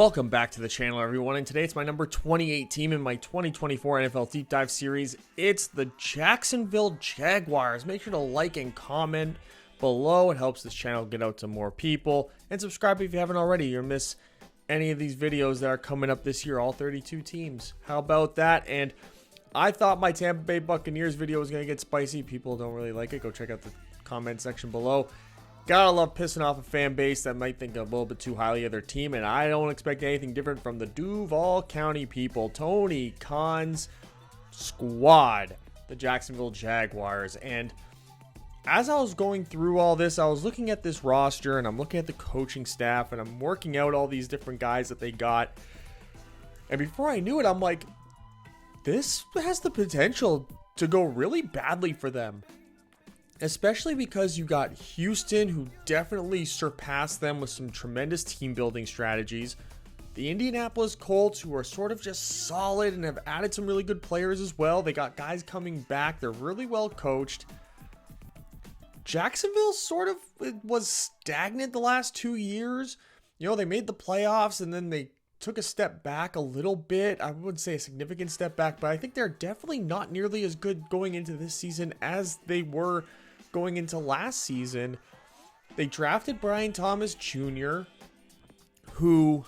Welcome back to the channel, everyone, and today it's my number 28 team in my 2024 NFL Deep Dive series. It's the Jacksonville Jaguars. Make sure to like and comment below. It helps this channel get out to more people. And subscribe if you haven't already. You'll miss any of these videos that are coming up this year, all 32 teams. How about that? And I thought my Tampa Bay Buccaneers video was going to get spicy. People don't really like it. Go check out the comment section below. Gotta love pissing off a fan base that might think a little bit too highly of their team, and I don't expect anything different from the Duval County people. Tony Khan's squad, the Jacksonville Jaguars. And as I was going through all this, I was looking at this roster, and I'm looking at the coaching staff, and I'm working out all these different guys that they got. And before I knew it, I'm like, this has the potential to go really badly for them. Especially because you got Houston, who definitely surpassed them with some tremendous team building strategies. The Indianapolis Colts, who are sort of just solid and have added some really good players as well. They got guys coming back. They're really well coached. Jacksonville sort of was stagnant the last 2 years. You know, they made the playoffs and then they took a step back a little bit. I wouldn't say a significant step back, but I think they're definitely not nearly as good going into this season as they were going into last season. They drafted Brian Thomas Jr., who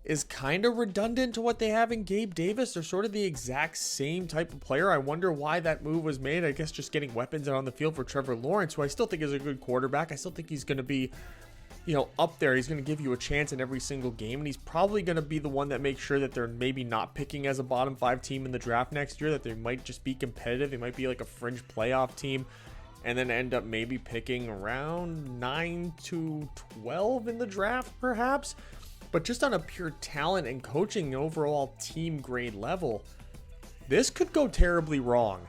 is kind of redundant to what they have in Gabe Davis. They're sort of the exact same type of player. I wonder why that move was made. I guess just getting weapons out on the field for Trevor Lawrence, who I still think is a good quarterback. I still think he's going to be, up there. He's going to give you a chance in every single game, and he's probably going to be the one that makes sure that they're maybe not picking as a bottom 5 team in the draft next year, that they might just be competitive. They might be like a fringe playoff team, and then end up maybe picking around 9 to 12 in the draft, perhaps. But just on a pure talent and coaching overall team grade level, this could go terribly wrong.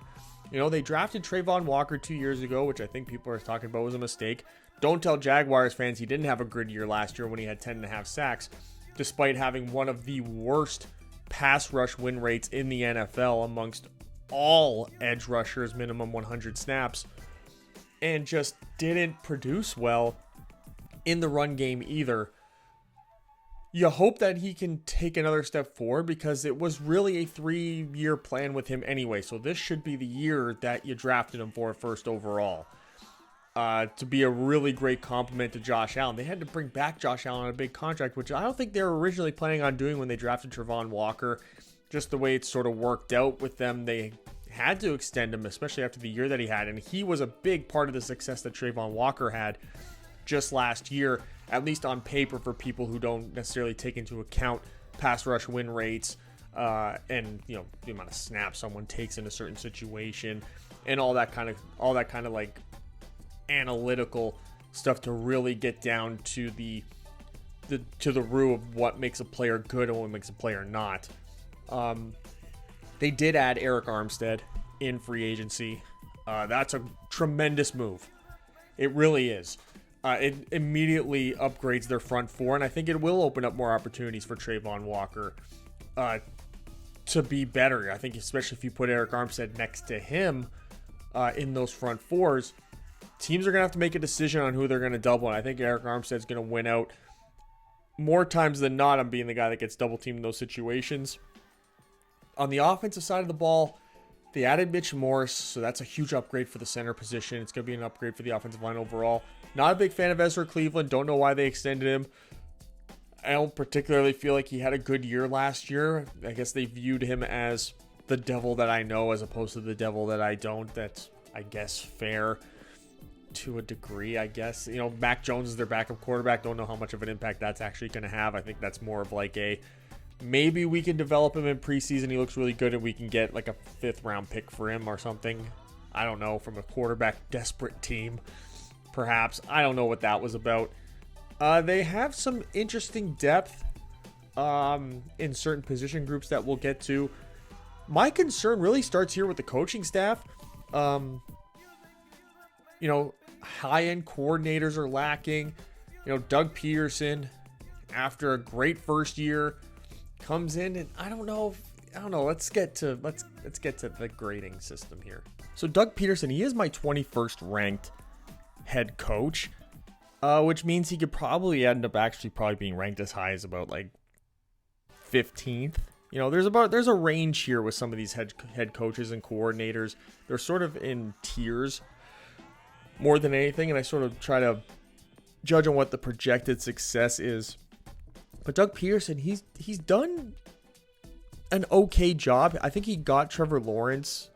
They drafted Trayvon Walker 2 years ago, which I think people are talking about was a mistake. Don't tell Jaguars fans he didn't have a good year last year when he had 10.5 sacks, despite having one of the worst pass rush win rates in the NFL amongst all edge rushers, minimum 100 snaps. And just didn't produce well in the run game either. You hope that he can take another step forward because it was really a 3-year plan with him anyway. So this should be the year that you drafted him for first overall. To be a really great compliment to Josh Allen. They had to bring back Josh Allen on a big contract, which I don't think they were originally planning on doing when they drafted Trayvon Walker. Just the way it sort of worked out with them, they had to extend him, especially after the year that he had. And he was a big part of the success that Trayvon Walker had just last year, at least on paper, for people who don't necessarily take into account pass rush win rates and the amount of snaps someone takes in a certain situation and all that kind of like analytical stuff to really get down to the root of what makes a player good and what makes a player not. They did add Eric Armstead in free agency. That's a tremendous move. It really is. It immediately upgrades their front four, and I think it will open up more opportunities for Trayvon Walker to be better. I think especially if you put Eric Armstead next to him in those front fours, teams are going to have to make a decision on who they're going to double, and I think Eric Armstead's going to win out more times than not on being the guy that gets double teamed in those situations. On the offensive side of the ball, they added Mitch Morse, so that's a huge upgrade for the center position. It's going to be an upgrade for the offensive line overall. Not a big fan of Ezra Cleveland. Don't know why they extended him. I don't particularly feel like he had a good year last year. I guess they viewed him as the devil that I know as opposed to the devil that I don't. That's, I guess, fair to a degree, I guess. Mac Jones is their backup quarterback. Don't know how much of an impact that's actually going to have. I think that's more of like a, maybe we can develop him in preseason. He looks really good and we can get like a 5th round pick for him or something. I don't know, from a quarterback desperate team, perhaps. I don't know what that was about. They have some interesting depth in certain position groups that we'll get to. My concern really starts here with the coaching staff. High-end coordinators are lacking. Doug Peterson, after a great first year, comes in and I don't know. Let's get to the grading system here. So Doug Peterson, he is my 21st ranked head coach, which means he could probably end up actually being ranked as high as about like 15th. You know, there's a range here with some of these head coaches and coordinators. They're sort of in tiers more than anything, and I sort of try to judge on what the projected success is. But Doug Peterson, he's done an okay job. I think he got Trevor Lawrence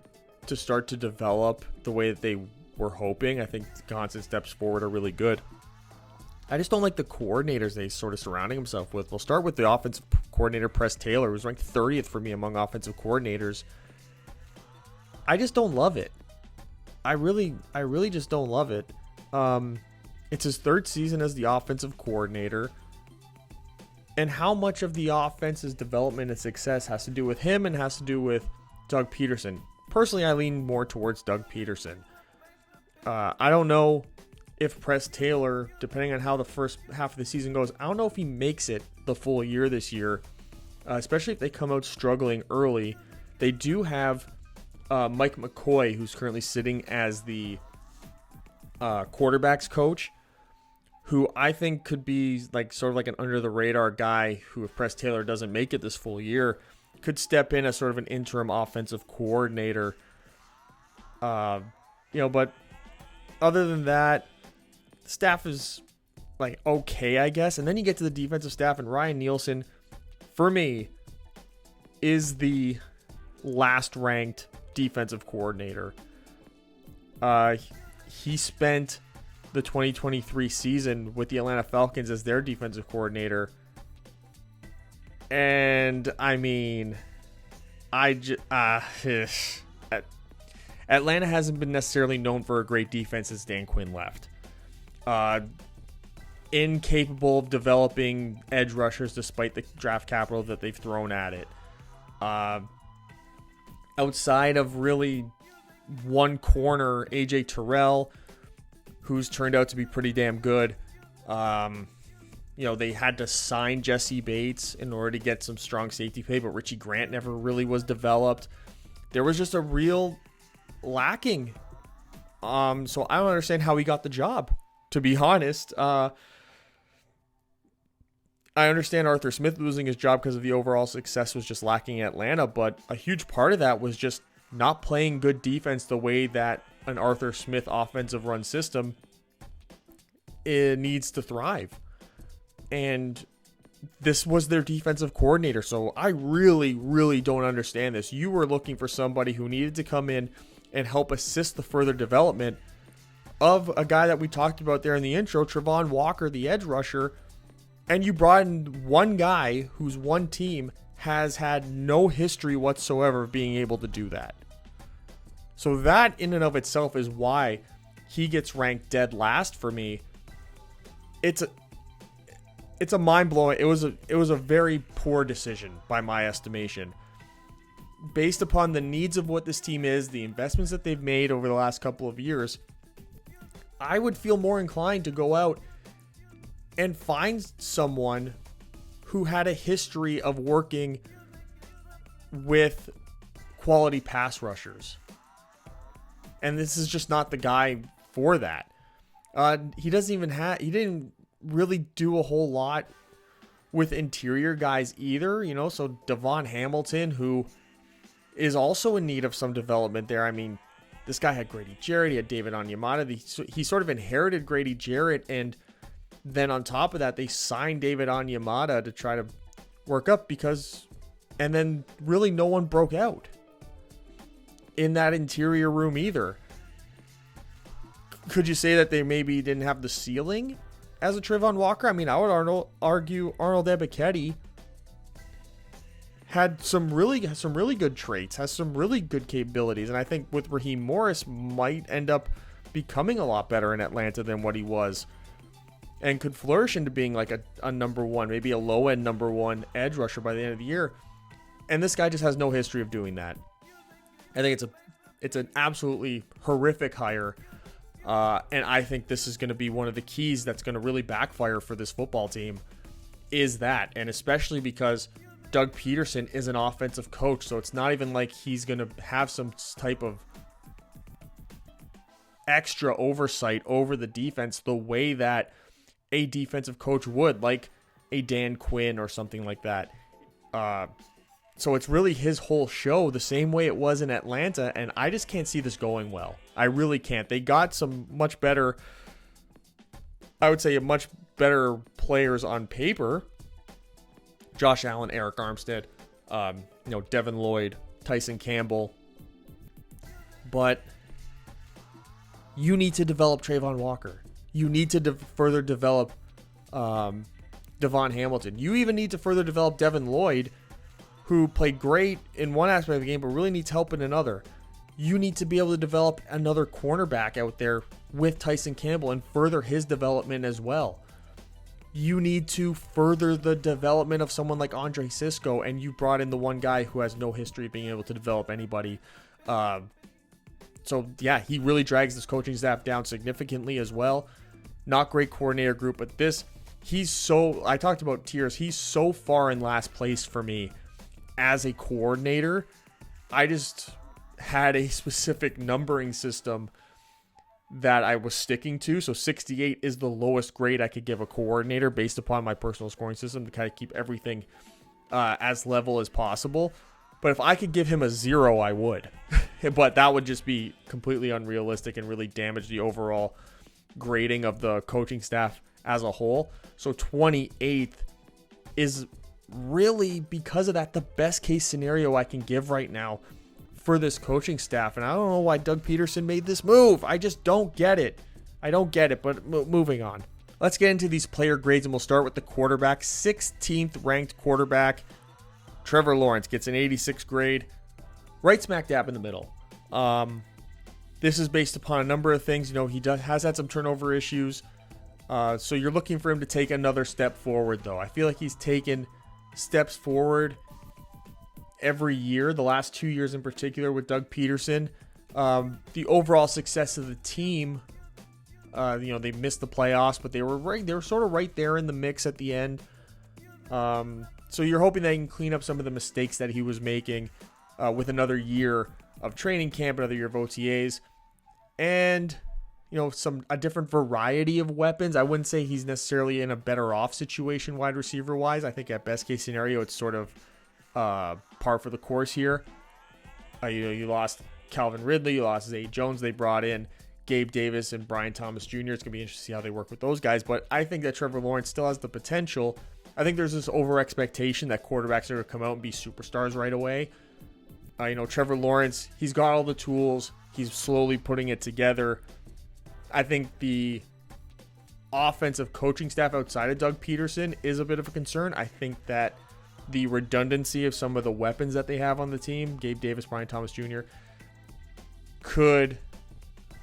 to start to develop the way that they were hoping. I think the constant steps forward are really good. I just don't like the coordinators they sort of surrounding himself with. We'll start with the offensive coordinator, Press Taylor, who's ranked 30th for me among offensive coordinators. I just don't love it. I really just don't love it. It's his third season as the offensive coordinator. And how much of the offense's development and success has to do with him and has to do with Doug Peterson? Personally, I lean more towards Doug Peterson. I don't know if Press Taylor, depending on how the first half of the season goes, I don't know if he makes it the full year this year, especially if they come out struggling early. They do have Mike McCoy, who's currently sitting as the quarterbacks coach, who I think could be like sort of like an under the radar guy who, if Press Taylor doesn't make it this full year, could step in as sort of an interim offensive coordinator. But other than that, staff is like okay, I guess. And then you get to the defensive staff, and Ryan Nielsen, for me, is the last ranked defensive coordinator. He spent the 2023 season with the Atlanta Falcons as their defensive coordinator. And I mean, Atlanta hasn't been necessarily known for a great defense since Dan Quinn left. Incapable of developing edge rushers despite the draft capital that they've thrown at it. Outside of really one corner, AJ Terrell, who's turned out to be pretty damn good. They had to sign Jesse Bates in order to get some strong safety pay, but Richie Grant never really was developed. There was just a real lacking. So I don't understand how he got the job, to be honest. I understand Arthur Smith losing his job because of the overall success was just lacking in Atlanta, but a huge part of that was just not playing good defense the way that an Arthur Smith offensive run system needs to thrive. And this was their defensive coordinator. So I really, really don't understand this. You were looking for somebody who needed to come in and help assist the further development of a guy that we talked about there in the intro, Travon Walker, the edge rusher. And you brought in one guy whose one team has had no history whatsoever of being able to do that. So that in and of itself is why he gets ranked dead last for me. It's a mind-blowing. It was a very poor decision by my estimation. Based upon the needs of what this team is, the investments that they've made over the last couple of years, I would feel more inclined to go out and find someone who had a history of working with quality pass rushers. And this is just not the guy for that. He didn't really do a whole lot with interior guys either, so Devon Hamilton, who is also in need of some development there. I mean, this guy had Grady Jarrett, he had David Onyemata. He sort of inherited Grady Jarrett, and then on top of that, they signed David Onyemata to try to work up and then really no one broke out in that interior room either. Could you say that they maybe didn't have the ceiling as a Travon Walker? I mean, I would argue Arnold Ebiketie had some really good traits, has some really good capabilities, and I think with Raheem Morris might end up becoming a lot better in Atlanta than what he was, and could flourish into being like a number one, maybe a low-end number one edge rusher by the end of the year. And this guy just has no history of doing that. I think it's an absolutely horrific hire. And I think this is going to be one of the keys that's going to really backfire for this football team, is that. And especially because Doug Peterson is an offensive coach, so it's not even like he's going to have some type of extra oversight over the defense the way that a defensive coach would, like a Dan Quinn or something like that. So it's really his whole show, the same way it was in Atlanta, and I just can't see this going well. I really can't. They got some much better, I would say, much better players on paper. Josh Allen, Eric Armstead, Devin Lloyd, Tyson Campbell. But you need to develop Trayvon Walker. You need to further develop Devon Hamilton. You even need to further develop Devin Lloyd, who played great in one aspect of the game, but really needs help in another. You need to be able to develop another cornerback out there with Tyson Campbell and further his development as well. You need to further the development of someone like Andre Sisco, and you brought in the one guy who has no history of being able to develop anybody. So yeah, he really drags this coaching staff down significantly as well. Not great coordinator group, but I talked about tiers. He's so far in last place for me as a coordinator. I just had a specific numbering system that I was sticking to. So 68 is the lowest grade I could give a coordinator based upon my personal scoring system to kind of keep everything as level as possible. But if I could give him a 0, I would. But that would just be completely unrealistic and really damage the overall grading of the coaching staff as a whole. So 28th is really, because of that, the best case scenario I can give right now for this coaching staff. And I don't know why Doug Peterson made this move. I just don't get it. But moving on. Let's get into these player grades, and we'll start with the quarterback. 16th ranked quarterback Trevor Lawrence gets an 86 grade, right smack dab in the middle. This is based upon a number of things. He has had some turnover issues. So you're looking for him to take another step forward, though. I feel like he's taken steps forward every year, the last 2 years in particular with Doug Peterson. The overall success of the team, they missed the playoffs, but they were sort of right there in the mix at the end. So you're hoping they can clean up some of the mistakes that he was making with another year of training camp, another year of OTAs, and a different variety of weapons. I wouldn't say he's necessarily in a better off situation wide receiver wise. I think at best case scenario, it's sort of par for the course here. You lost Calvin Ridley, you lost Zay Jones. They brought in Gabe Davis and Brian Thomas Jr. It's going to be interesting to see how they work with those guys. But I think that Trevor Lawrence still has the potential. I think there's this over expectation that quarterbacks are going to come out and be superstars right away. Trevor Lawrence, he's got all the tools. He's slowly putting it together. I think the offensive coaching staff outside of Doug Peterson is a bit of a concern. I think that the redundancy of some of the weapons that they have on the team, Gabe Davis, Brian Thomas Jr., could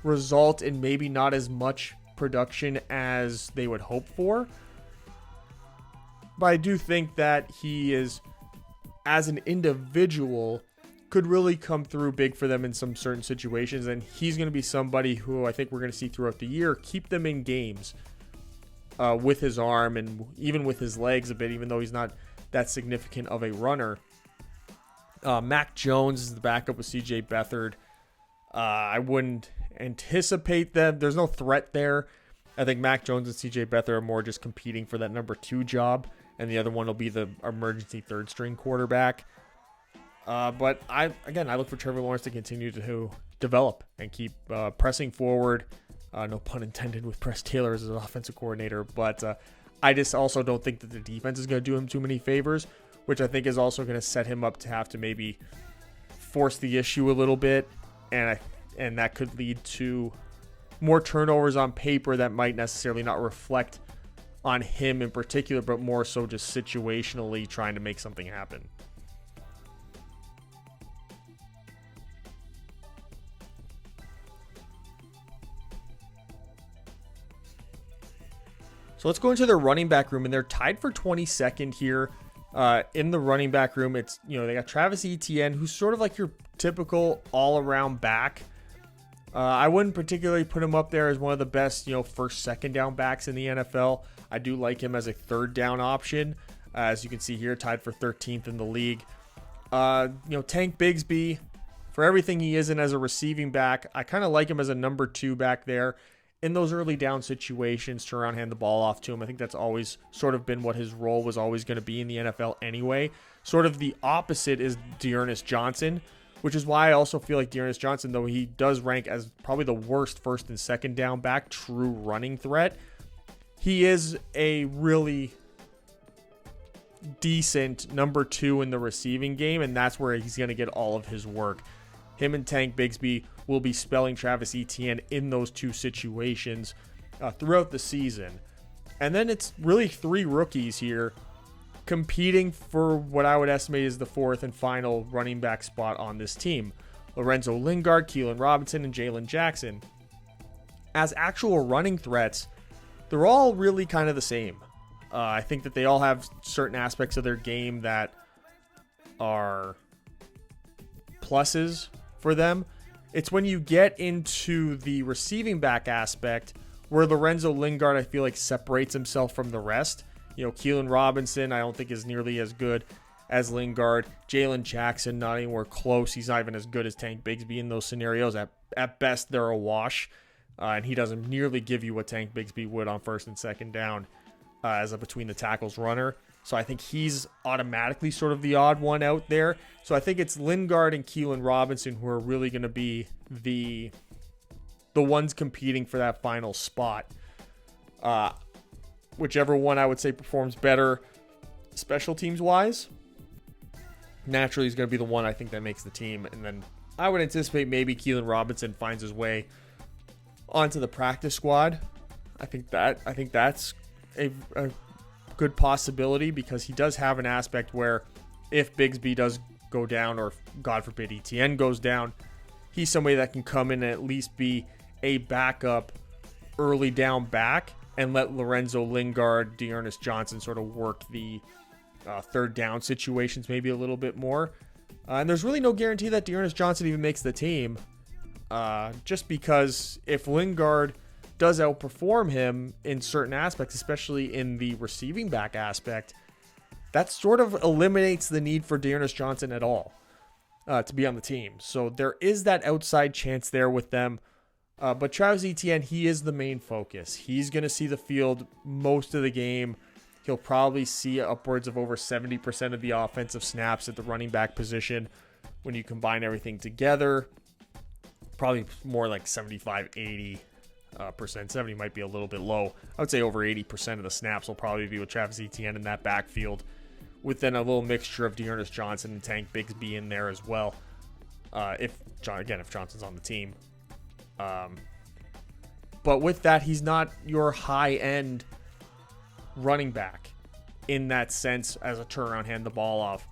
result in maybe not as much production as they would hope for. But I do think that he is, as an individual, could really come through big for them in some certain situations. And he's going to be somebody who I think we're going to see throughout the year keep them in games with his arm and even with his legs a bit, even though he's not that significant of a runner. Mac Jones is the backup with CJ Beathard. I wouldn't anticipate them. There's no threat there. I think Mac Jones and CJ Beathard are more just competing for that number 2 job, and the other one will be the emergency third string quarterback. But I look for Trevor Lawrence to continue to develop and keep pressing forward. No pun intended with Press Taylor as an offensive coordinator, but I just also don't think that the defense is going to do him too many favors, which I think is also going to set him up to have to maybe force the issue a little bit, and that could lead to more turnovers on paper that might necessarily not reflect on him in particular, but more so just situationally trying to make something happen. So let's go into their running back room, and they're tied for 22nd here in the running back room. It's, they got Travis Etienne, who's sort of like your typical all-around back. I wouldn't particularly put him up there as one of the best, first, second down backs in the NFL. I do like him as a third down option. As you can see here, tied for 13th in the league. Tank Bigsby, for everything he isn't as a receiving back, I kind of like him as a number 2 back there. in those early down situations, turn around, hand the ball off to him. I think that's always sort of been what his role was always going to be in the NFL anyway. Sort of the opposite is Dearness Johnson, which is why I also feel like Dearness Johnson, though he does rank as probably the worst first and second down back, true running threat, he is a really decent number 2 in the receiving game, and that's where he's going to get all of his work. Him and Tank Bigsby will be spelling Travis Etienne in those two situations throughout the season. And then it's really 3 rookies here competing for what I would estimate is the 4th and final running back spot on this team. Lorenzo Lingard, Keelan Robinson, and Jalen Jackson. As actual running threats, they're all really kind of the same. I think that they all have certain aspects of their game that are pluses for them. It's when you get into the receiving back aspect where Lorenzo Lingard, I feel like, separates himself from the rest. Keelan Robinson, I don't think is nearly as good as Lingard. Jalen Jackson, not anywhere close. He's not even as good as Tank Bigsby in those scenarios. At best, they're a wash. And he doesn't nearly give you what Tank Bigsby would on first and second down as a between the tackles runner. So I think he's automatically sort of the odd one out there. So I think it's Lingard and Keelan Robinson who are really going to be the ones competing for that final spot. Whichever one I would say performs better special teams wise, naturally is going to be the one I think that makes the team. And then I would anticipate maybe Keelan Robinson finds his way onto the practice squad. I think that's a good possibility because he does have an aspect where if Bigsby does go down or God forbid Etienne goes down, he's somebody that can come in and at least be a backup early down back and let Lorenzo Lingard, Dearness Johnson sort of work the third down situations maybe a little bit more. And there's really no guarantee that Dearness Johnson even makes the team. Just because if Lingard does outperform him in certain aspects, especially in the receiving back aspect, that sort of eliminates the need for Dearness Johnson at all to be on the team. So there is that outside chance there with them. But Travis Etienne, he is the main focus. He's going to see the field most of the game. He'll probably see upwards of over 70% of the offensive snaps at the running back position when you combine everything together. Probably more like 75, 80%. 70 might be a little bit low. I would say over 80% of the snaps will probably be with Travis Etienne in that backfield, with then a little mixture of Dearness Johnson and Tank Bigsby in there as well. If Johnson's on the team. But with that, he's not your high-end running back in that sense as a turnaround, hand the ball off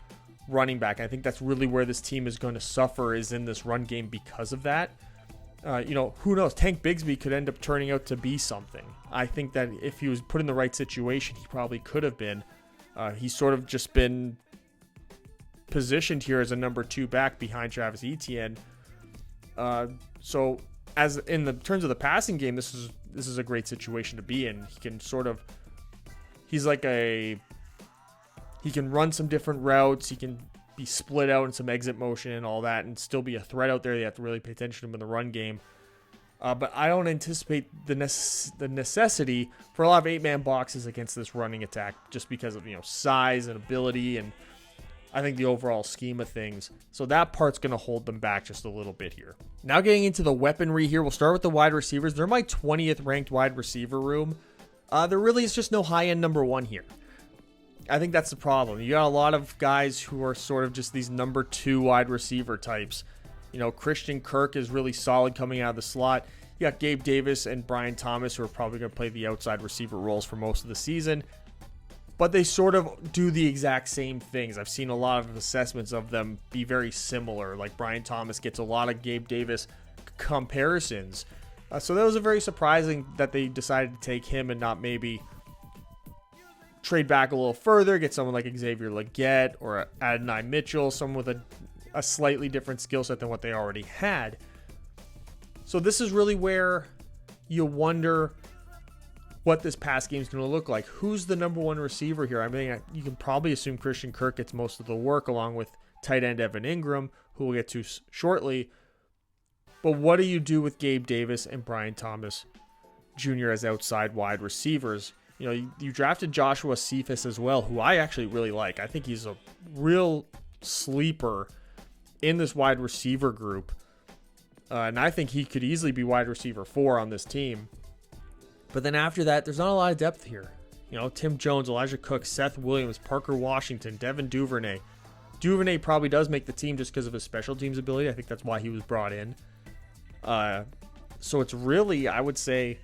running back. I think that's really where this team is going to suffer, is in this run game because of that. Who knows? Tank Bigsby could end up turning out to be something. I think that if he was put in the right situation, he probably could have been. He's sort of just been positioned here as a number 2 back behind Travis Etienne. So as in the terms of the passing game, this is a great situation to be in. He can he can run some different routes. He can be split out in some exit motion and all that and still be a threat out there. You have to really pay attention to him in the run game. But I don't anticipate the necessity for a lot of 8-man boxes against this running attack just because of size and ability and I think the overall scheme of things. So that part's going to hold them back just a little bit here. Now getting into the weaponry here, we'll start with the wide receivers. They're my 20th ranked wide receiver room. There really is just no high-end number 1 here. I think that's the problem. You got a lot of guys who are sort of just these number 2 wide receiver types. Christian Kirk is really solid coming out of the slot. You got Gabe Davis and Brian Thomas who are probably going to play the outside receiver roles for most of the season. But they sort of do the exact same things. I've seen a lot of assessments of them be very similar. Like Brian Thomas gets a lot of Gabe Davis comparisons. So that was very surprising that they decided to take him and not maybe trade back a little further, get someone like Xavier Legette or Adonai Mitchell, someone with a slightly different skill set than what they already had. So this is really where you wonder what this pass game is going to look like. Who's the number 1 receiver here? I mean, you can probably assume Christian Kirk gets most of the work along with tight end Evan Ingram, who we'll get to shortly. But what do you do with Gabe Davis and Brian Thomas Jr. as outside wide receivers. You know, you drafted Joshua Cephas as well, who I actually really like. I think he's a real sleeper in this wide receiver group. And I think he could easily be wide receiver 4 on this team. But then after that, there's not a lot of depth here. You know, Tim Jones, Elijah Cook, Seth Williams, Parker Washington, Devin Duvernay. Duvernay probably does make the team just because of his special teams ability. I think that's why he was brought in. So it's really, I would say,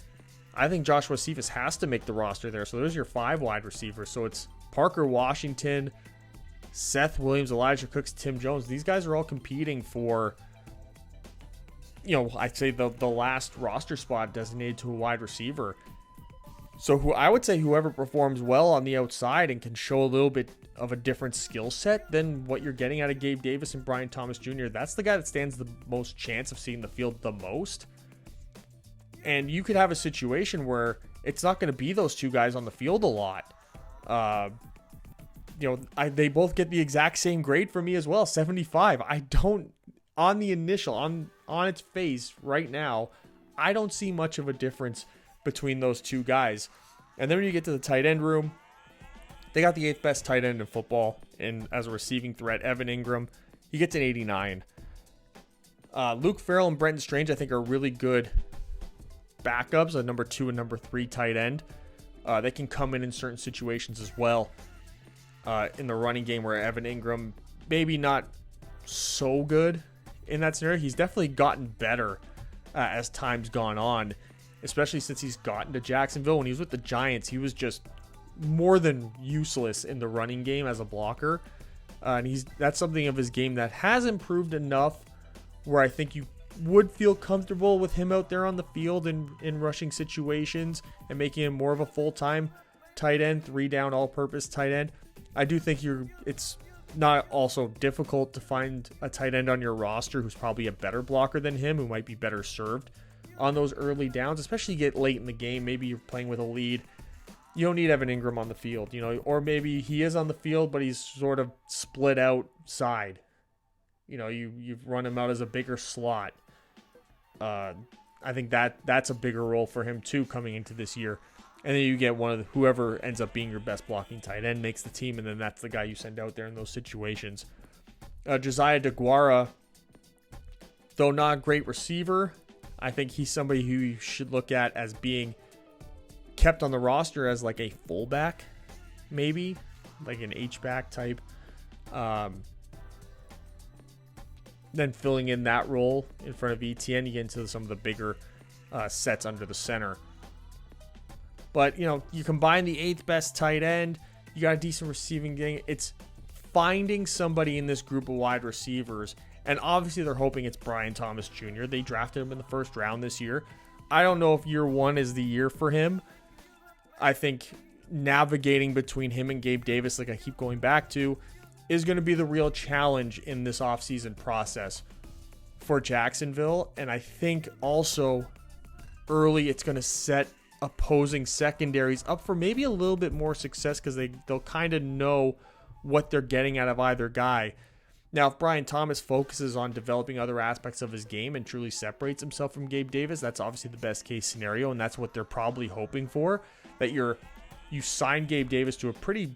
I think Joshua Cephas has to make the roster there. So there's your 5 wide receivers. So it's Parker Washington, Seth Williams, Elijah Cooks, Tim Jones. These guys are all competing for, you know, I'd say the last roster spot designated to a wide receiver. So I would say whoever performs well on the outside and can show a little bit of a different skill set than what you're getting out of Gabe Davis and Brian Thomas Jr., that's the guy that stands the most chance of seeing the field the most. And you could have a situation where it's not going to be those two guys on the field a lot. You know, they both get the exact same grade for me as well, 75. I don't, on the initial, on its face right now, I don't see much of a difference between those two guys. And then when you get to the tight end room, they got the 8th best tight end in football, and as a receiving threat, Evan Ingram, he gets an 89. Luke Farrell and Brenton Strange, I think, are really good backups, a number 2 and number 3 tight end. They can come in certain situations as well. In the running game, where Evan Ingram maybe not so good in that scenario, he's definitely gotten better as time's gone on, especially since he's gotten to Jacksonville. When he was with the Giants, he was just more than useless in the running game as a blocker. And that's something of his game that has improved enough where I think you would feel comfortable with him out there on the field in rushing situations and making him more of a full-time tight end, 3-down all-purpose tight end. I do think it's not also difficult to find a tight end on your roster who's probably a better blocker than him, who might be better served on those early downs, especially get late in the game. Maybe you're playing with a lead. You don't need Evan Ingram on the field, you know, or maybe he is on the field, but he's sort of split outside. You know, you've run him out as a bigger slot. I think that's a bigger role for him too coming into this year. And then you get whoever ends up being your best blocking tight end makes the team, and then that's the guy you send out there in those situations. Josiah DeGuara, though not a great receiver, I think he's somebody who you should look at as being kept on the roster as like a fullback, maybe like an H-back type. Then filling in that role in front of ETN, you get into some of the bigger sets under the center. But, you know, you combine the 8th best tight end, you got a decent receiving game. It's finding somebody in this group of wide receivers, and obviously they're hoping it's Brian Thomas Jr. They drafted him in the 1st round this year. I don't know if year 1 is the year for him. I think navigating between him and Gabe Davis, like I keep going back to, is going to be the real challenge in this offseason process for Jacksonville. And I think also early it's going to set opposing secondaries up for maybe a little bit more success because they'll kind of know what they're getting out of either guy. Now, if Brian Thomas focuses on developing other aspects of his game and truly separates himself from Gabe Davis, that's obviously the best case scenario, and that's what they're probably hoping for, that you sign Gabe Davis to a pretty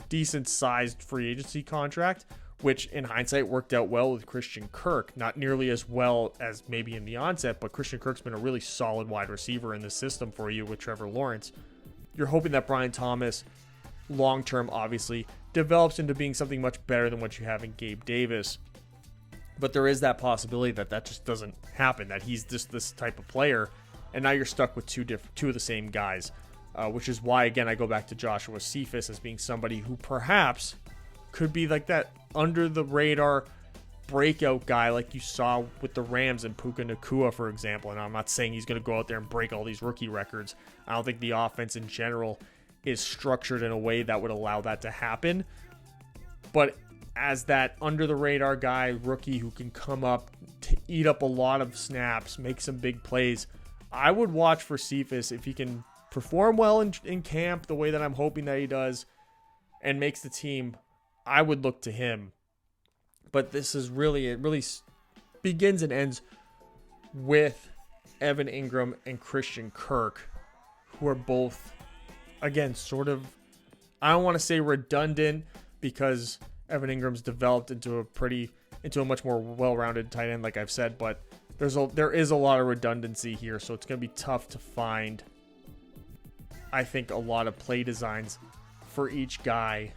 decent sized free agency contract, which in hindsight worked out well with Christian Kirk. Not nearly as well as maybe in the onset, but Christian Kirk's been a really solid wide receiver in the system for you with Trevor Lawrence. You're hoping that Brian Thomas, long-term obviously, develops into being something much better than what you have in Gabe Davis. But there is that possibility that just doesn't happen, that he's just this type of player, and now you're stuck with two of the same guys, which is why, again, I go back to Joshua Cephas as being somebody who perhaps could be like that under-the-radar breakout guy like you saw with the Rams and Puka Nacua, for example. And I'm not saying he's going to go out there and break all these rookie records. I don't think the offense in general is structured in a way that would allow that to happen. But as that under-the-radar guy, rookie who can come up, to eat up a lot of snaps, make some big plays, I would watch for Cephas if he can perform well in camp the way that I'm hoping that he does and makes the team. I would look to him. But this is it really begins and ends with Evan Ingram and Christian Kirk who are both, again, sort of, I don't want to say redundant, because Evan Ingram's developed into a much more well-rounded tight end, like I've said, but there is a lot of redundancy here, so it's going to be tough to find, I think, a lot of play designs for each guy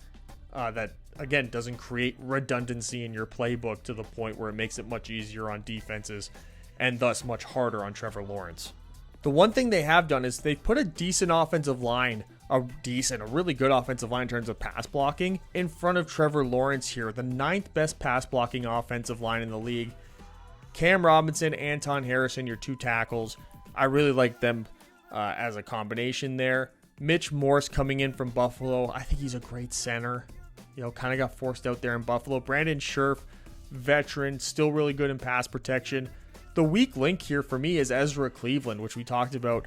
that, again, doesn't create redundancy in your playbook to the point where it makes it much easier on defenses and thus much harder on Trevor Lawrence. The one thing they have done is they've put a decent offensive line, a really good offensive line in terms of pass blocking, in front of Trevor Lawrence here, the 9th best pass blocking offensive line in the league. Cam Robinson, Anton Harrison, your 2 tackles. I really like them as a combination there. Mitch Morse coming in from Buffalo. I think he's a great center. Kind of got forced out there in Buffalo. Brandon Scherf, veteran, still really good in pass protection. The weak link here for me is Ezra Cleveland, which we talked about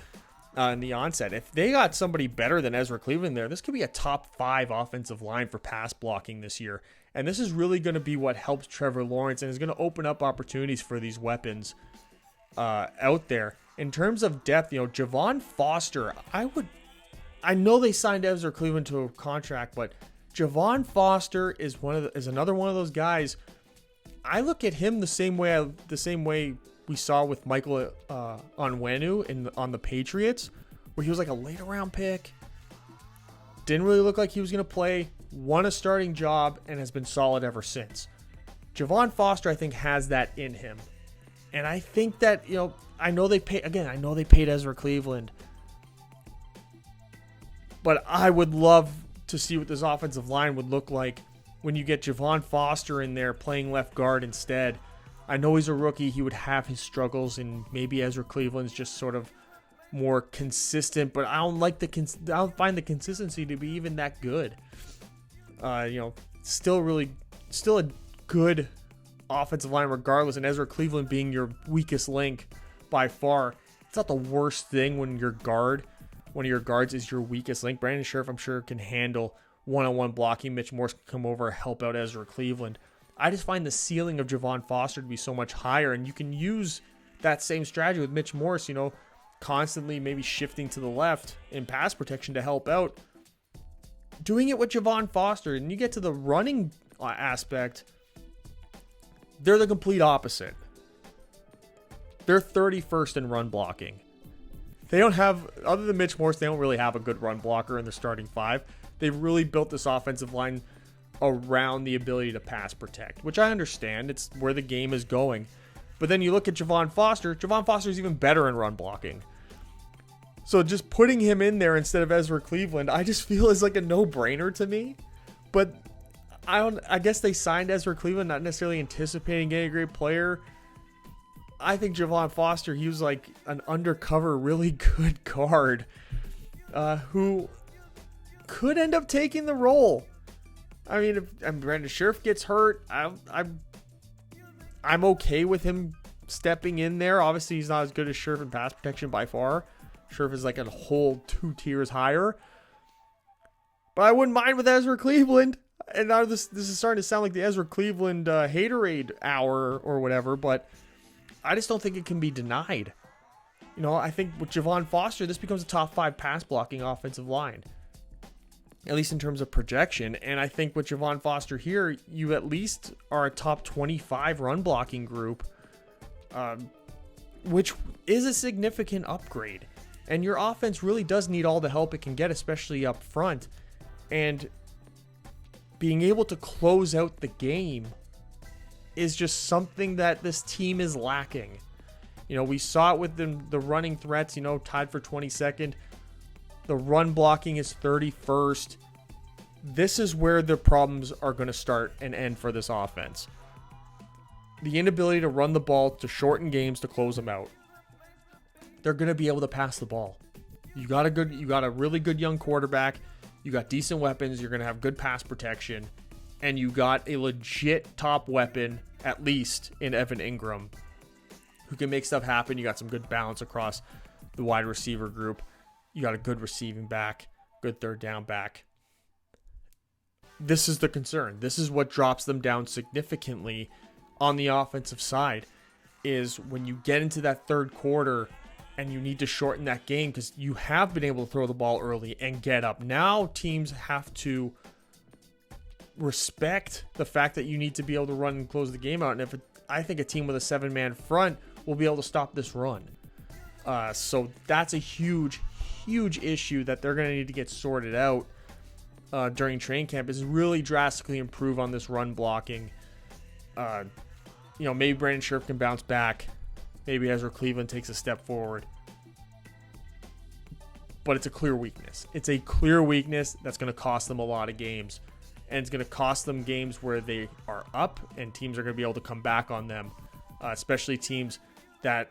in the onset. If they got somebody better than Ezra Cleveland there, this could be a top 5 offensive line for pass blocking this year. And this is really going to be what helps Trevor Lawrence and is going to open up opportunities for these weapons out there. In terms of depth, Javon Foster, I know they signed Ezra Cleveland to a contract, but Javon Foster is another one of those guys. I look at him the same way we saw with Michael Onwenu on the Patriots, where he was like a late round pick. Didn't really look like he was going to play, won a starting job, and has been solid ever since. Javon Foster, I think, has that in him. And I think that, I know they paid Ezra Cleveland, but I would love to see what this offensive line would look like when you get Javon Foster in there playing left guard instead. I know he's a rookie. He would have his struggles, and maybe Ezra Cleveland's just sort of more consistent, but I don't find the consistency to be even that good. Still a good offensive line regardless, and Ezra Cleveland being your weakest link by far. It's not the worst thing when one of your guards is your weakest link. Brandon Scherf, I'm sure, can handle one-on-one blocking. Mitch Morse can come over and help out Ezra Cleveland. I just find the ceiling of Javon Foster to be so much higher, and you can use that same strategy with Mitch Morse, constantly maybe shifting to the left in pass protection to help out. Doing it with Javon Foster, and you get to the running aspect, they're the complete opposite. They're 31st in run blocking. They don't have, other than Mitch Morse, they don't really have a good run blocker in their starting 5. They've really built this offensive line around the ability to pass protect, which I understand. It's where the game is going. But then you look at Javon Foster. Javon Foster is even better in run blocking. So just putting him in there instead of Ezra Cleveland, I just feel is like a no-brainer to me. But I guess they signed Ezra Cleveland not necessarily anticipating getting a great player. I think Javon Foster, he was like an undercover, really good guard who could end up taking the role. I mean, if Brandon Scherf gets hurt, I'm okay with him stepping in there. Obviously, he's not as good as Scherf in pass protection by far. Scherf is like a whole 2 tiers higher. But I wouldn't mind with Ezra Cleveland. And now this is starting to sound like the Ezra Cleveland haterade hour or whatever, but I just don't think it can be denied. I think with Javon Foster, this becomes a top 5 pass blocking offensive line, at least in terms of projection. And I think with Javon Foster here, you at least are a top 25 run blocking group, which is a significant upgrade. And your offense really does need all the help it can get, especially up front. And being able to close out the game is just something that this team is lacking. We saw it with the running threats, tied for 22nd. The run blocking is 31st. This is where the problems are going to start and end for this offense. The inability to run the ball, to shorten games, to close them out. They're going to be able to pass the ball. You got a really good young quarterback. You got decent weapons. You're going to have good pass protection. And you got a legit top weapon, at least, in Evan Ingram, who can make stuff happen. You got some good balance across the wide receiver group. You got a good receiving back, good third down back. This is the concern. This is what drops them down significantly on the offensive side, is when you get into that third quarter and you need to shorten that game because you have been able to throw the ball early and get up. Now teams have to respect the fact that you need to be able to run and close the game out. And I think a team with a 7-man front will be able to stop this run. So that's a huge issue that they're going to need to get sorted out during training camp, is really drastically improve on this run blocking. Maybe Brandon Scherf can bounce back. Maybe Ezra Cleveland takes a step forward. But it's a clear weakness. It's a clear weakness that's going to cost them a lot of games. And it's going to cost them games where they are up and teams are going to be able to come back on them, especially teams that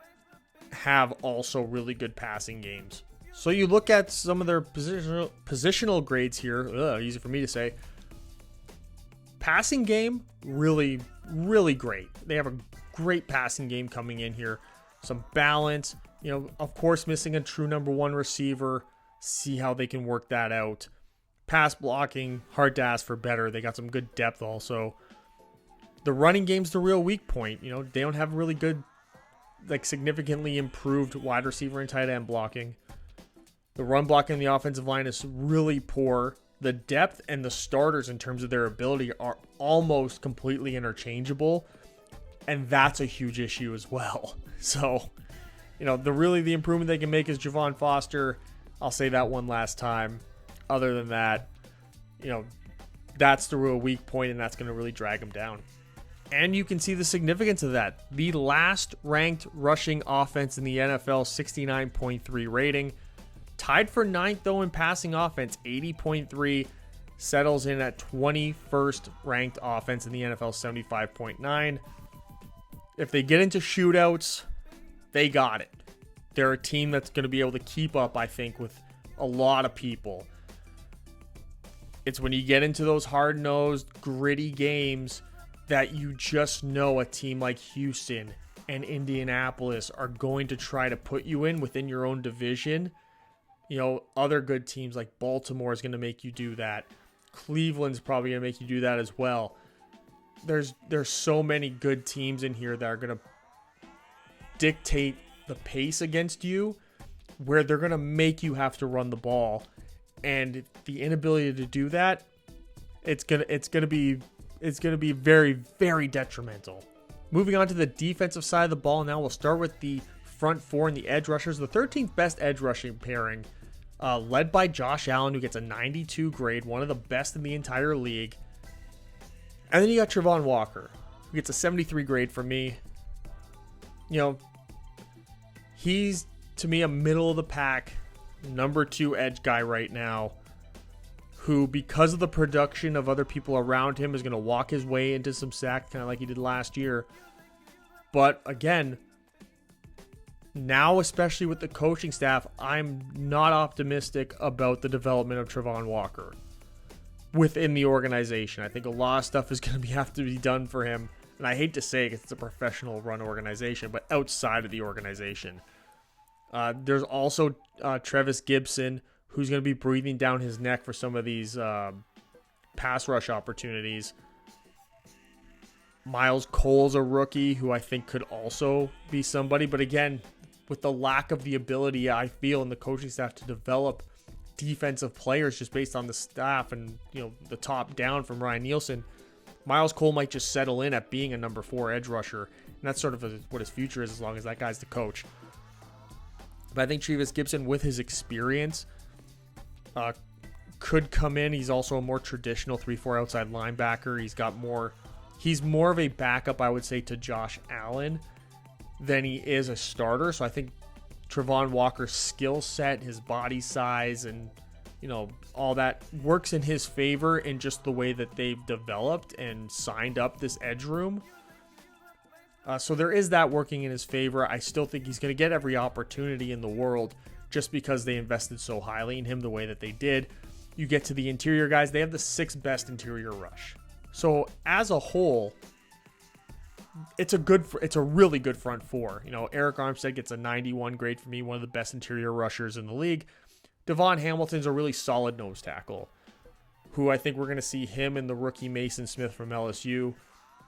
have also really good passing games. So you look at some of their positional grades here. Easy for me to say. Passing game, really, really great. They have a great passing game coming in here. Some balance. Of course, missing a true number 1 receiver. See how they can work that out. Pass blocking, hard to ask for better. They got some good depth also. The running game's the real weak point. They don't have really good, significantly improved wide receiver and tight end blocking. The run blocking in the offensive line is really poor. The depth and the starters in terms of their ability are almost completely interchangeable. And that's a huge issue as well. So, the improvement they can make is Javon Foster. I'll say that one last time. Other than that, that's the real weak point, and that's going to really drag them down. And you can see the significance of that. The last ranked rushing offense in the NFL, 69.3 rating. Tied for 9th, though, in passing offense, 80.3. Settles in at 21st ranked offense in the NFL, 75.9. If they get into shootouts, they got it. They're a team that's going to be able to keep up, I think, with a lot of people. It's when you get into those hard-nosed, gritty games that you just know a team like Houston and Indianapolis are going to try to put you in within your own division. Other good teams like Baltimore is going to make you do that. Cleveland's probably going to make you do that as well. There's so many good teams in here that are going to dictate the pace against you, where they're going to make you have to run the ball. And the inability to do that, it's going to be very, very detrimental. Moving on to the defensive side of the ball now, we'll start with the front 4 and the edge rushers. The 13th best edge rushing pairing, led by Josh Allen, who gets a 92 grade, one of the best in the entire league. And then you got Travon Walker, who gets a 73 grade from me. He's, to me, a middle of the pack, number 2 edge guy right now, who, because of the production of other people around him, is going to walk his way into some sacks, kind of like he did last year. But again, now, especially with the coaching staff, I'm not optimistic about the development of Travon Walker within the organization. I think a lot of stuff is going to have to be done for him. And I hate to say it because it's a professional run organization, but outside of the organization. There's also Trevis Gibson, who's going to be breathing down his neck for some of these pass rush opportunities. Miles Cole's a rookie who I think could also be somebody. But again, with the lack of the ability, I feel, in the coaching staff to develop defensive players just based on the staff and the top down from Ryan Nielsen, Miles Cole might just settle in at being a number 4 edge rusher. And that's sort of what his future is, as long as that guy's the coach. But I think Trevis Gibson, with his experience, could come in. He's also a more traditional 3-4 outside linebacker. He's more of a backup, I would say, to Josh Allen than he is a starter. So I think Travon Walker's skill set, his body size, and all that works in his favor in just the way that they've developed and signed up this edge room. So there is that working in his favor. I still think he's going to get every opportunity in the world just because they invested so highly in him the way that they did. You get to the interior guys, they have the 6th best interior rush. So as a whole, it's a really good front 4. Eric Armstead gets a 91 grade for me, one of the best interior rushers in the league. Devon Hamilton's a really solid nose tackle, who I think we're going to see him and the rookie Mason Smith from LSU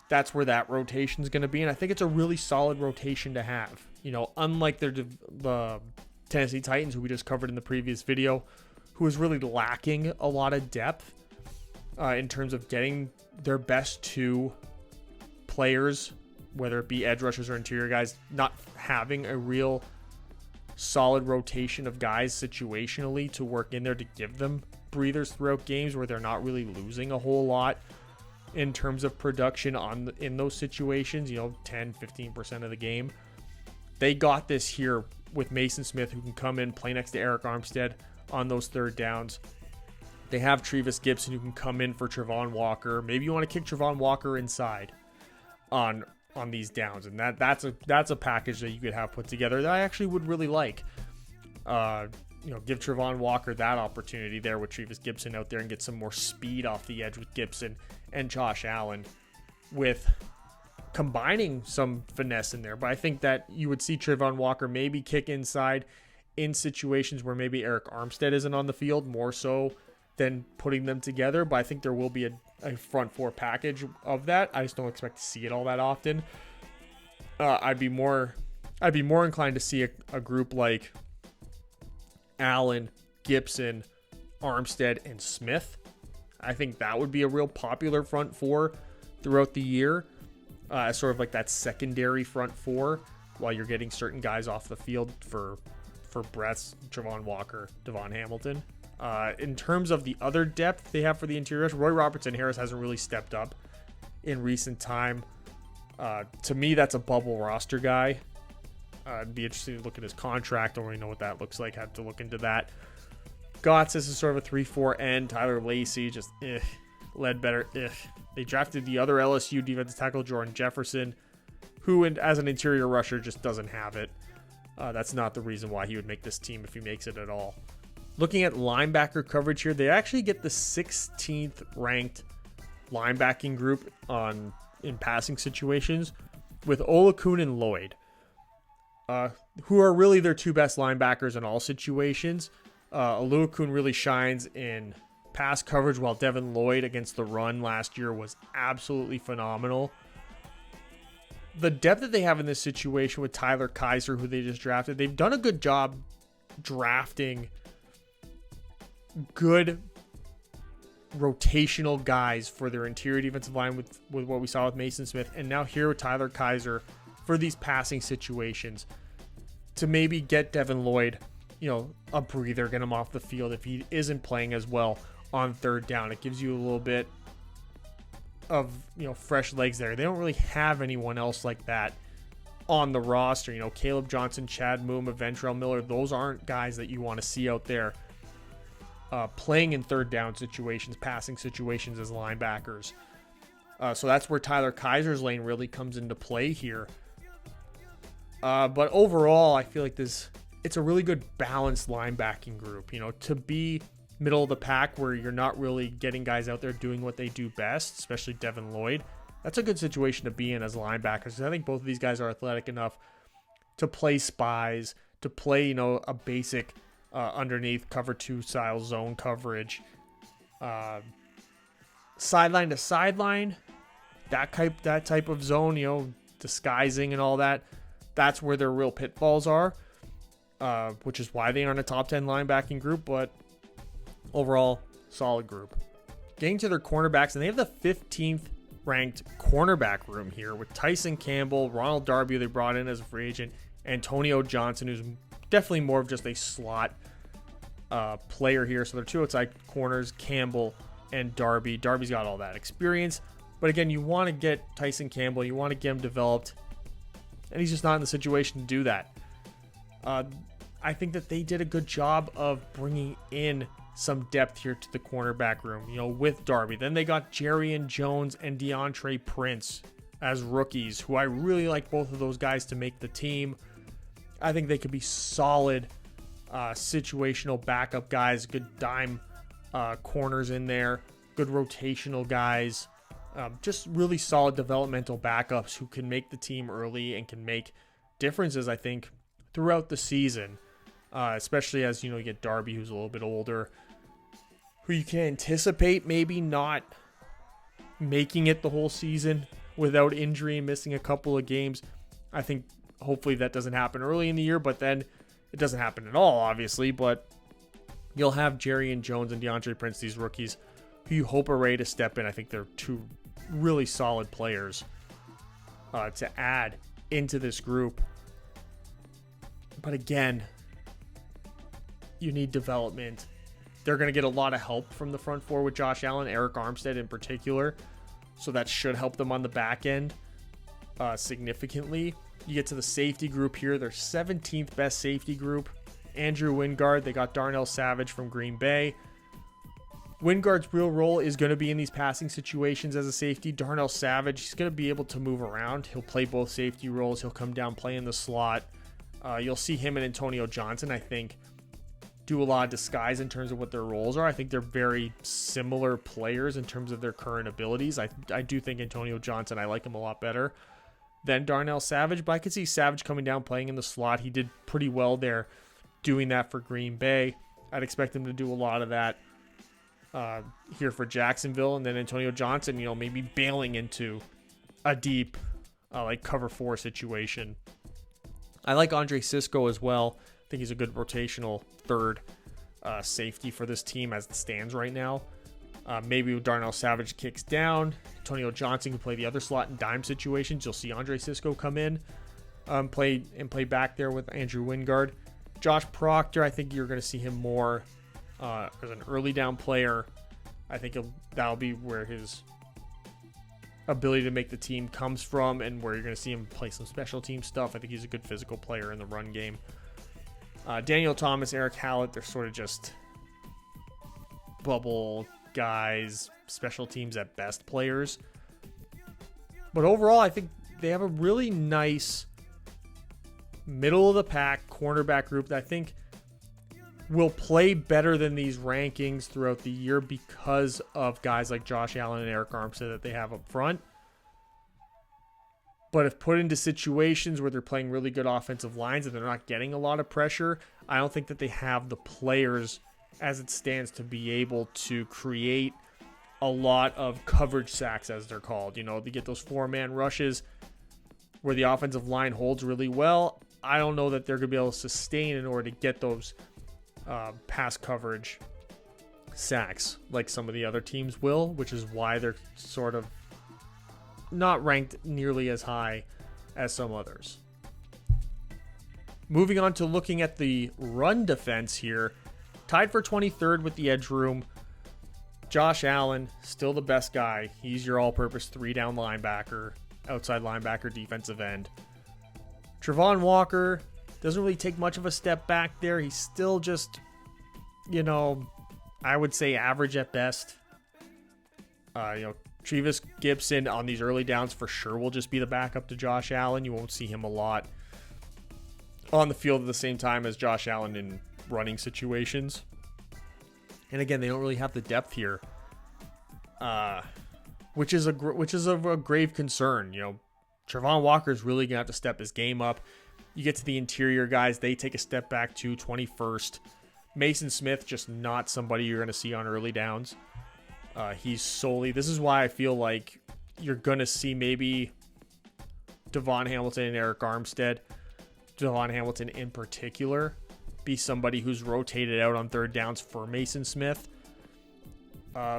that's where that rotation is going to be. And I think it's a really solid rotation to have. Unlike the Tennessee Titans, who we just covered in the previous video, who is really lacking a lot of depth in terms of getting their best two players, whether it be edge rushers or interior guys, not having a real solid rotation of guys situationally to work in there to give them breathers throughout games where they're not really losing a whole lot in terms of production in those situations, 10-15% of the game. They got this here with Mason Smith, who can come in, play next to Eric Armstead on those third downs. They have Trevis Gibson, who can come in for Travon Walker. Maybe you want to kick Travon Walker inside on these downs, and that's a package that you could have put together that I actually would really like. Give Travon Walker that opportunity there with Trevis Gibson out there and get some more speed off the edge with Gibson and Josh Allen, with combining some finesse in there. But I think that you would see Travon Walker maybe kick inside in situations where maybe Eric Armstead isn't on the field, more so than putting them together. But I think there will be a front four package of that. I just don't expect to see it all that often. I'd be more inclined to see a group like Allen, Gibson, Armstead, and Smith. I think that would be a real popular front four throughout the year, sort of like that secondary front four, while you're getting certain guys off the field for breaths, Travon Walker, Devon Hamilton. In terms of the other depth they have for the interior, Roy Robertson Harris hasn't really stepped up in recent time. To me, that's a bubble roster guy. I'd be interested to look at his contract. Don't really know what that looks like. Have to look into that. Gotts is sort of a 3-4 end. Tyler Lacey, just Ledbetter, They drafted the other LSU defensive tackle, Jordan Jefferson, who as an interior rusher just doesn't have it. That's not the reason why he would make this team if he makes it at all. Looking at linebacker coverage here, they actually get the 16th ranked linebacking group in passing situations with Olakun and Lloyd, who are really their two best linebackers in all situations. Olakun really shines in pass coverage, while Devin Lloyd against the run last year was absolutely phenomenal. The depth that they have in this situation with Tyler Kaiser, who they just drafted, they've done a good job drafting good rotational guys for their interior defensive line with what we saw with Mason Smith, and now here with Tyler Kaiser for these passing situations to maybe get Devin Lloyd, a breather, get him off the field if he isn't playing as well on third down. It gives you a little bit of, fresh legs there. They don't really have anyone else like that on the roster. Caleb Johnson, Chad Mooma, Ventrell Miller, those aren't guys that you want to see out there playing in third down situations, passing situations as linebackers. So that's where Tyler Kaiser's lane really comes into play here. But overall, I feel like it's a really good balanced linebacking group, to be middle of the pack where you're not really getting guys out there doing what they do best, especially Devin Lloyd. That's a good situation to be in as linebackers. I think both of these guys are athletic enough to play spies, to play, a basic underneath cover two style zone coverage, sideline to sideline, that type of zone, disguising and all that. That's where their real pitfalls are, which is why they aren't a top 10 linebacking group, but overall, solid group. Getting to their cornerbacks, and they have the 15th ranked cornerback room here with Tyson Campbell, Ronald Darby, who they brought in as a free agent, Antonio Johnson, who's definitely more of just a slot player here. So they're two outside corners, Campbell and Darby. Darby's got all that experience, but again, you want to get Tyson Campbell, you want to get him developed, and he's just not in the situation to do that. I think that they did a good job of bringing in some depth here to the cornerback room, with Darby. Then they got Jerrion Jones and DeAndre Prince as rookies, who I really like both of those guys to make the team. I think they could be solid situational backup guys, good dime corners in there, good rotational guys, just really solid developmental backups who can make the team early and can make differences, I think, throughout the season, especially as, you get Darby, who's a little bit older, who you can anticipate maybe not making it the whole season without injury and missing a couple of games. I think hopefully that doesn't happen early in the year, but then it doesn't happen at all, obviously. But you'll have Jerry and Jones and DeAndre Prince, these rookies, who you hope are ready to step in. I think they're two really solid players to add into this group. But again, you need development. They're going to get a lot of help from the front four with Josh Allen, Eric Armstead in particular. So that should help them on the back end significantly. You get to the safety group here. Their 17th best safety group. Andrew Wingard. They got Darnell Savage from Green Bay. Wingard's real role is going to be in these passing situations as a safety. Darnell Savage, he's going to be able to move around. He'll play both safety roles. He'll come down, play in the slot. You'll see him and Antonio Johnson, I think, do a lot of disguise in terms of what their roles are. I think they're very similar players in terms of their current abilities. I do think Antonio Johnson, I like him a lot better than Darnell Savage, but I could see Savage coming down, playing in the slot. He did pretty well there doing that for Green Bay. I'd expect him to do a lot of that here for Jacksonville. And then Antonio Johnson, maybe bailing into a deep like cover 4 situation. I like Andre Sisco as well. I think he's a good rotational third safety for this team as it stands right now. Maybe Darnell Savage kicks down. Antonio Johnson can play the other slot in dime situations. You'll see Andre Sisco come in, play back there with Andrew Wingard. Josh Proctor, I think you're going to see him more as an early down player. I think that'll be where his ability to make the team comes from and where you're going to see him play some special team stuff. I think he's a good physical player in the run game. Daniel Thomas, Eric Hallett, they're sort of just bubble guys, special teams at best players. But overall, I think they have a really nice middle of the pack cornerback group that I think will play better than these rankings throughout the year because of guys like Josh Allen and Eric Armstead that they have up front. But if put into situations where they're playing really good offensive lines and they're not getting a lot of pressure, I don't think that they have the players as it stands to be able to create a lot of coverage sacks, as they're called. To get those 4-man rushes where the offensive line holds really well. I don't know that they're going to be able to sustain in order to get those pass coverage sacks like some of the other teams will, which is why they're sort of not ranked nearly as high as some others. Moving on to looking at the run defense here, tied for 23rd with the edge room. Josh Allen, still the best guy. He's your all-purpose 3-down linebacker, outside linebacker, defensive end. Travon Walker doesn't really take much of a step back there. He's still just, I would say average at best. Trevis Gibson on these early downs for sure will just be the backup to Josh Allen. You won't see him a lot on the field at the same time as Josh Allen in running situations. And again, they don't really have the depth here, which is of a grave concern. Travon Walker is really going to have to step his game up. You get to the interior guys, they take a step back to 21st. Mason Smith, just not somebody you're going to see on early downs. This is why I feel like you're going to see maybe Devon Hamilton and Eric Armstead, Devon Hamilton in particular, be somebody who's rotated out on third downs for Mason Smith,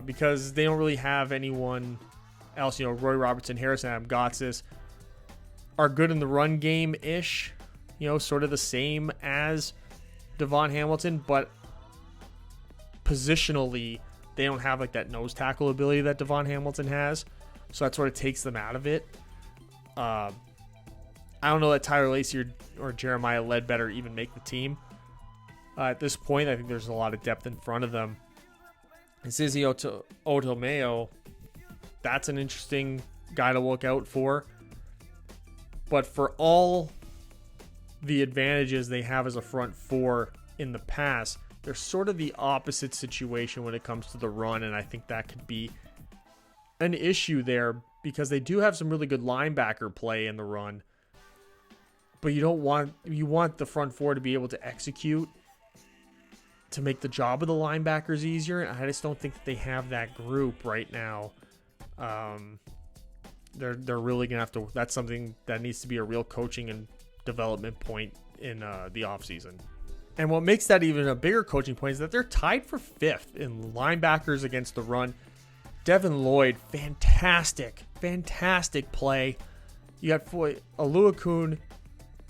because they don't really have anyone else. Roy Robertson, Harrison, Adam Gotsis are good in the run game-ish, sort of the same as Devon Hamilton, but positionally, they don't have like that nose tackle ability that Devon Hamilton has. So that sort of takes them out of it. I don't know that Tyler Lacey or Jeremiah Ledbetter even make the team. At this point, I think there's a lot of depth in front of them. And Sizzy Otomeo, that's an interesting guy to look out for. But for all the advantages they have as a front four in the past, they're sort of the opposite situation when it comes to the run, and I think that could be an issue there because they do have some really good linebacker play in the run, but you want the front four to be able to execute to make the job of the linebackers easier, and I just don't think that they have that group right now. they're really gonna have to. That's something that needs to be a real coaching and development point in the offseason. And what makes that even a bigger coaching point is that they're tied for 5th in linebackers against the run. Devin Lloyd, fantastic play. You got Oluokun,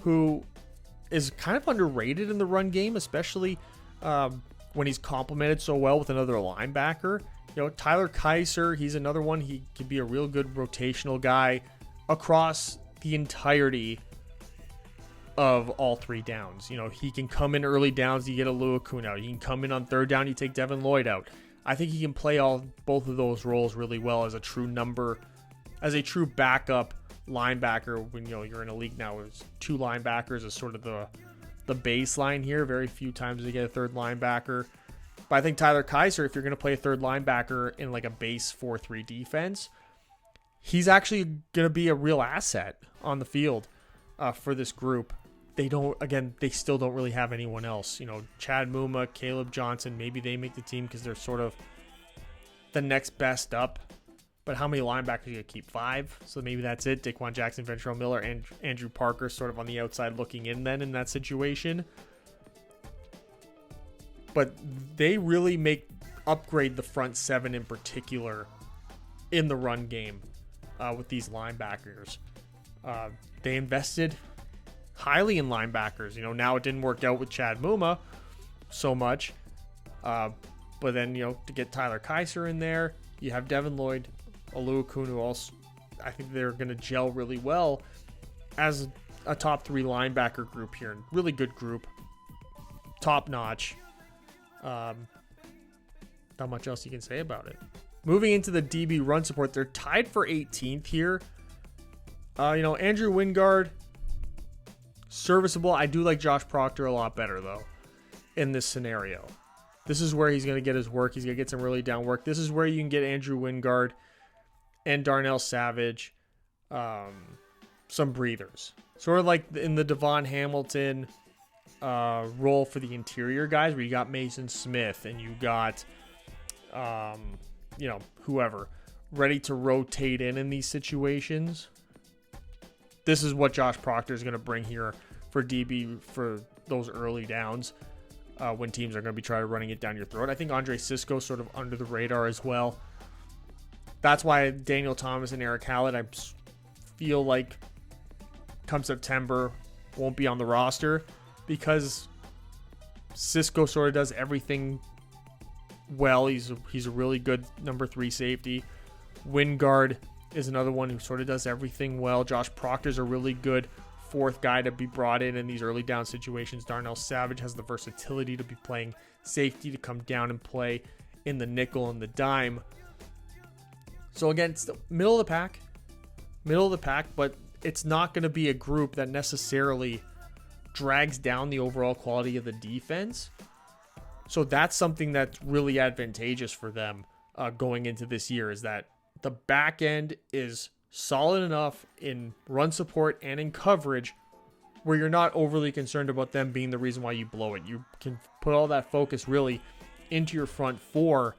who is kind of underrated in the run game, especially when he's complemented so well with another linebacker. You know, Tyler Kaiser, he's another one. He could be a real good rotational guy across the entirety of all 3 downs. You know, he can come in early downs, you get Oluokun out. He can come in on 3rd down, you take Devin Lloyd out. I think he can play both of those roles really well as a true backup linebacker. When you're in a league now with 2 linebackers is sort of the baseline here. Very few times you get a 3rd linebacker. But I think Tyler Kaiser, if you're going to play a 3rd linebacker in like a base 4-3 defense, he's actually going to be a real asset on the field for this group. They still don't really have anyone else. You know, Chad Muma, Caleb Johnson, maybe they make the team because they're sort of the next best up. But how many linebackers are you going to keep? 5? So maybe that's it. Daquan Jackson, Ventrell Miller, and Andrew Parker sort of on the outside looking in then in that situation. But they really upgrade the front 7 in particular in the run game with these linebackers. They invested highly in linebackers. You know, now it didn't work out with Chad Muma so much. But then, to get Tyler Kaiser in there, you have Devin Lloyd, Oluokun, who also, I think they're going to gel really well as a top 3 linebacker group here. Really good group. Top notch. Not much else you can say about it. Moving into the DB run support, they're tied for 18th here. Andrew Wingard, serviceable. I do like Josh Proctor a lot better, though, in this scenario. This is where he's going to get his work. He's going to get some really down work. This is where you can get Andrew Wingard and Darnell Savage some breathers. Sort of like in the Devon Hamilton role for the interior guys, where you got Mason Smith and you got, whoever ready to rotate in these situations. This is what Josh Proctor is going to bring here for DB for those early downs when teams are going to be trying to running it down your throat. I think Andre Sisco sort of under the radar as well. That's why Daniel Thomas and Eric Hallett, I feel like come September, won't be on the roster because Sisco sort of does everything well. He's a really good number 3 safety. Wingard is another one who sort of does everything well. Josh Proctor's a really good 4th guy to be brought in these early down situations. Darnell Savage has the versatility to be playing safety, to come down and play in the nickel and the dime. So again, it's the middle of the pack, but it's not going to be a group that necessarily drags down the overall quality of the defense. So that's something that's really advantageous for them going into this year, is that the back end is solid enough in run support and in coverage where you're not overly concerned about them being the reason why you blow it. You can put all that focus really into your front 4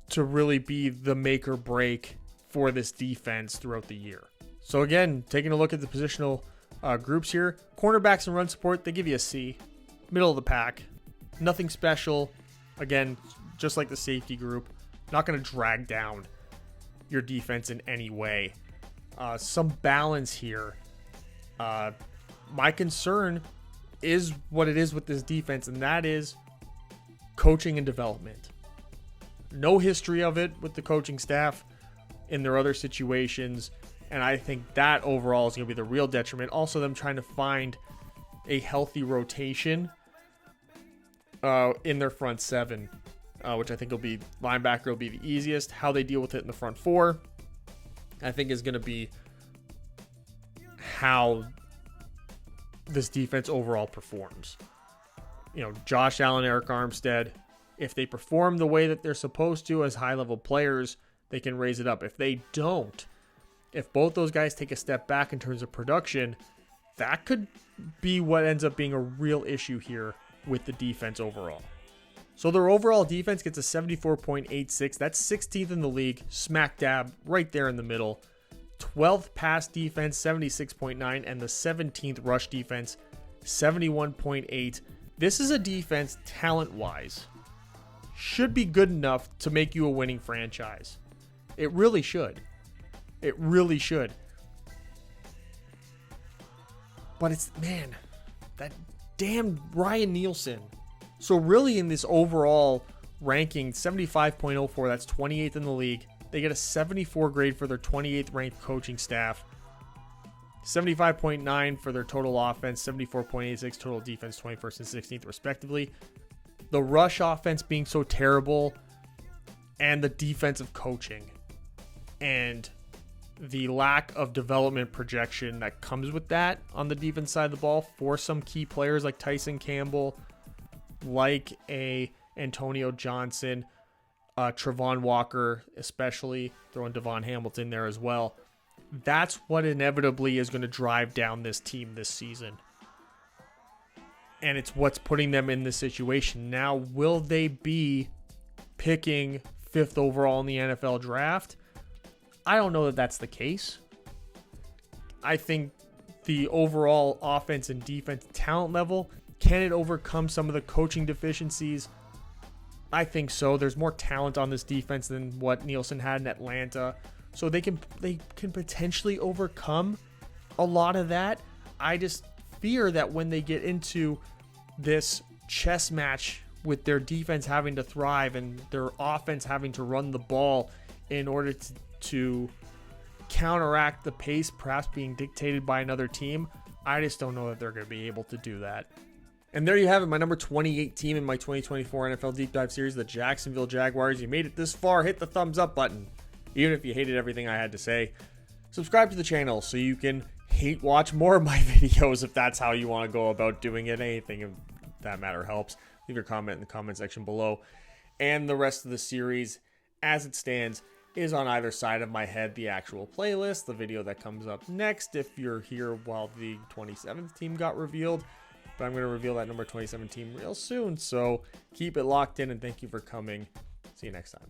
to really be the make or break for this defense throughout the year. So again, taking a look at the positional groups here, cornerbacks and run support, they give you a C. Middle of the pack. Nothing special. Again, just like the safety group, not going to drag down your defense in any way. Some balance here. My concern is what it is with this defense, and that is coaching and development. No history of it with the coaching staff in their other situations, and I think that overall is going to be the real detriment. Also, them trying to find a healthy rotation in their front 7, which I think will be linebacker will be the easiest. How they deal with it in the front 4, I think, is going to be how this defense overall performs. Josh Allen, Eric Armstead, if they perform the way that they're supposed to as high-level players, they can raise it up. If they don't, if both those guys take a step back in terms of production, that could be what ends up being a real issue here with the defense overall. So their overall defense gets a 74.86. That's 16th in the league, smack dab right there in the middle. 12th pass defense, 76.9, and the 17th rush defense, 71.8. This is a defense, talent-wise, should be good enough to make you a winning franchise. It really should. It really should. But it's, man, that damn Ryan Nielsen. So really in this overall ranking, 75.04, that's 28th in the league. They get a 74 grade for their 28th ranked coaching staff. 75.9 for their total offense, 74.86 total defense, 21st and 16th respectively. The rush offense being so terrible, and the defensive coaching, and the lack of development projection that comes with that on the defense side of the ball for some key players like Tyson Campbell, like a Antonio Johnson, Travon Walker, especially throwing Devon Hamilton there as well. That's what inevitably is going to drive down this team this season. And it's what's putting them in this situation. Now, will they be picking 5th overall in the NFL draft? I don't know that that's the case. I think the overall offense and defense talent level, can it overcome some of the coaching deficiencies? I think so. There's more talent on this defense than what Nielsen had in Atlanta. So they can potentially overcome a lot of that. I just fear that when they get into this chess match with their defense having to thrive and their offense having to run the ball in order to counteract the pace perhaps being dictated by another team, I just don't know that they're going to be able to do that. And there you have it, my number 28 team in my 2024 NFL Deep Dive Series, the Jacksonville Jaguars. You made it this far, hit the thumbs up button. Even if you hated everything I had to say, subscribe to the channel so you can hate watch more of my videos if that's how you want to go about doing it. Anything of that matter helps. Leave your comment in the comment section below. And the rest of the series, as it stands, is on either side of my head. The actual playlist, the video that comes up next if you're here while the 27th team got revealed. But I'm going to reveal that number 27 team real soon. So keep it locked in and thank you for coming. See you next time.